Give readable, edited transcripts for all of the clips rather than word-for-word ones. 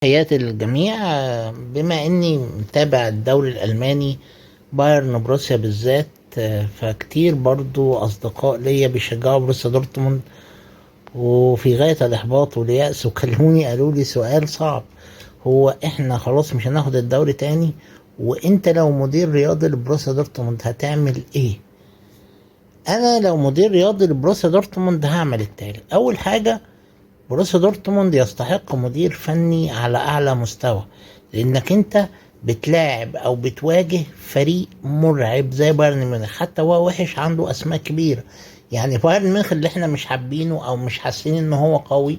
تحياتي للجميع. بما اني متابع الدوري الالماني، بايرن بروسيا بالذات، فكتير برضو اصدقاء ليا بيشجعوا بروسيا دورتموند وفي غاية الاحباط واليأس، وكلموني قالوا لي سؤال صعب: هو احنا خلاص مش هناخد الدوري تاني؟ وانت لو مدير رياضي لبروسيا دورتموند هتعمل ايه؟ انا لو مدير رياضي لبروسيا دورتموند هعمل التالي. اول حاجة، بروسيا دورتموند يستحق مدير فني على اعلى مستوى، لانك انت بتلاعب او بتواجه فريق مرعب زي بايرن ميونخ. حتى هو وحش، عنده اسماء كبيره. يعني بايرن ميونخ اللي احنا مش حابينه او مش حاسين ان هو قوي،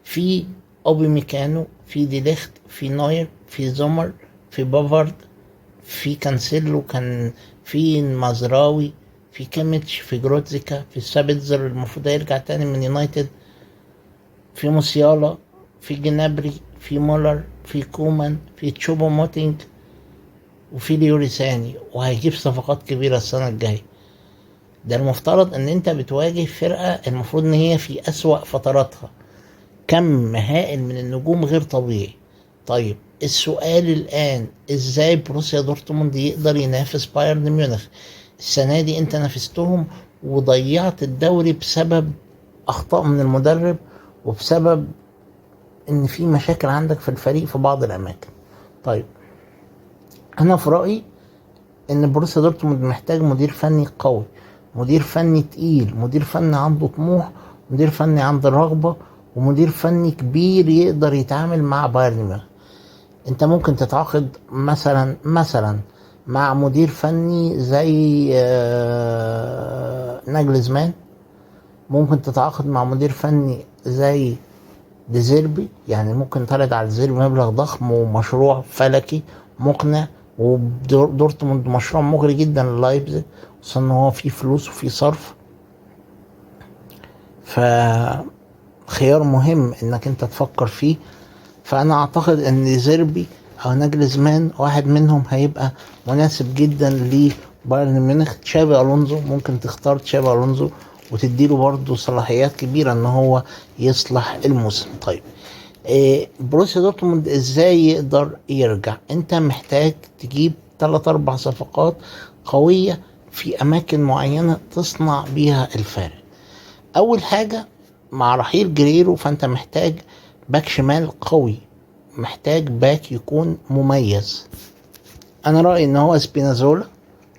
في اوبي ميكانو، في دي ليخت، في نوير، في زومر، في بافارد، في كانسيلو، كان في مازراوي، في كيميتش، في جروتزيكا، في سابيتزر المفروض يرجع تاني من يونايتد، في موسيالا، في جنابري، في مولر، في كومان، في تشوبو موتينج، وفي ليوريساني، وهيجيب صفقات كبيرة السنة الجاية. ده المفترض ان انت بتواجه فرقة المفروض ان هي في اسوأ فتراتها، كم هائل من النجوم غير طبيعي. طيب السؤال الان: ازاي بروسيا دورتموند يقدر ينافس بايرن ميونخ؟ السنة دي انت نافستهم وضيعت الدوري بسبب اخطاء من المدرب، وبسبب ان في مشاكل عندك في الفريق في بعض الاماكن. طيب انا في رايي ان بروسيا دورتموند محتاج مدير فني قوي، مدير فني تقيل، مدير فني عنده طموح، مدير فني عنده رغبه، ومدير فني كبير يقدر يتعامل مع بايرن ميونخ. انت ممكن تتعاقد مثلا مع مدير فني زي ناجلزمان، ممكن تتعاقد مع مدير فني زي ديزيربي. يعني ممكن تعرض على ديزيربي مبلغ ضخم ومشروع فلكي مقنع، ودورتموند مشروع مغري جدا للايبزيج، خصوصا ان هو فيه فلوس وفيه صرف. فخيار مهم انك انت تفكر فيه. فانا اعتقد ان ديزيربي او ناجلزمان واحد منهم هيبقى مناسب جدا لبايرن ميونخ. تشابي الونزو، ممكن تختار تشابي الونزو وتديله برضه صلاحيات كبيرة ان هو يصلح الموسم. طيب بروسيا دورتموند ازاي يقدر يرجع؟ انت محتاج تجيب 3-4 صفقات قوية في اماكن معينة تصنع بيها الفارق. اول حاجة، مع رحيل جريرو فانت محتاج باك شمال قوي، محتاج باك يكون مميز. انا رأيي ان هو سبينازولا،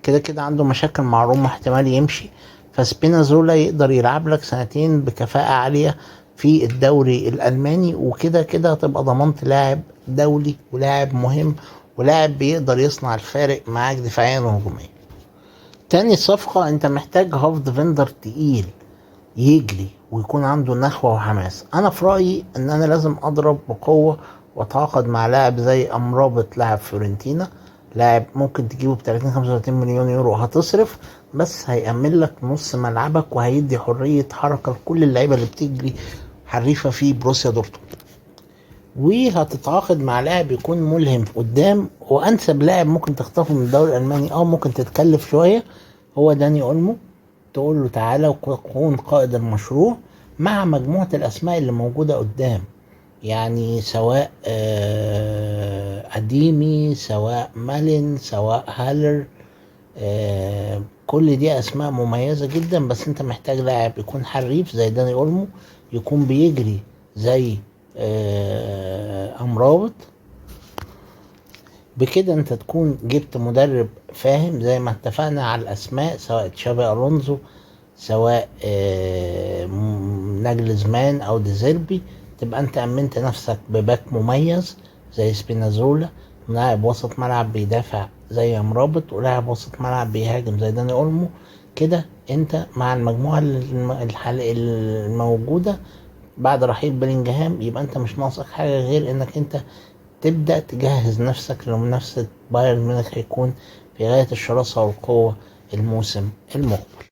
كده كده عنده مشاكل مع روما، احتمال يمشي. فسبينازولا يقدر يلعب لك سنتين بكفاءة عالية في الدوري الألماني، وكده كده هتبقى ضمنت لاعب دولي ولاعب مهم ولاعب بيقدر يصنع الفارق معاك دفاعيا وهجوميا. تاني صفقة، انت محتاج هاف ديفندر تقيل يجري ويكون عنده نخوة وحماس. انا في رأيي ان انا لازم اضرب بقوة واتعاقد مع لاعب زي امرابط، لاعب فيورنتينا، لاعب ممكن تجيبه ب 30-35 مليون يورو، هتصرف بس هيأمن لك نص ملعبك وهيدي حرية حركة لكل اللعيبة اللي بتجري حريفة في بروسيا دورتموند. وهتتعاقد مع لاعب يكون ملهم قدام، وانسب لاعب ممكن تخطفه من الدوري الالماني ممكن تتكلف شوية، هو داني اولمو. تقول له تعالى وكون قائد المشروع مع مجموعة الأسماء اللي موجودة قدام، يعني سواء أديمي، سواء مالين، سواء هالر. كل دي أسماء مميزة جدا، بس أنت محتاج لاعب يكون حريف زي داني أولمو، يكون بيجري زي أمرابط. بكده انت تكون جبت مدرب فاهم زي ما اتفقنا على الاسماء، سواء تشابي الونزو، سواء ناجلزمان او ديزيربي. تبقى انت امنت نفسك بباك مميز زي سبينازولا، لاعب وسط ملعب بيدافع زي امرابط، ولاعب وسط ملعب بيهاجم زي داني اولمو. كده انت مع المجموعة الموجودة بعد رحيل بلينجهام، يبقى انت مش ناقصك حاجة غير انك انت تبدأ تجهز نفسك لمنافسة بايرن ميونخ، هيكون في غاية الشراسة والقوة الموسم المقبل.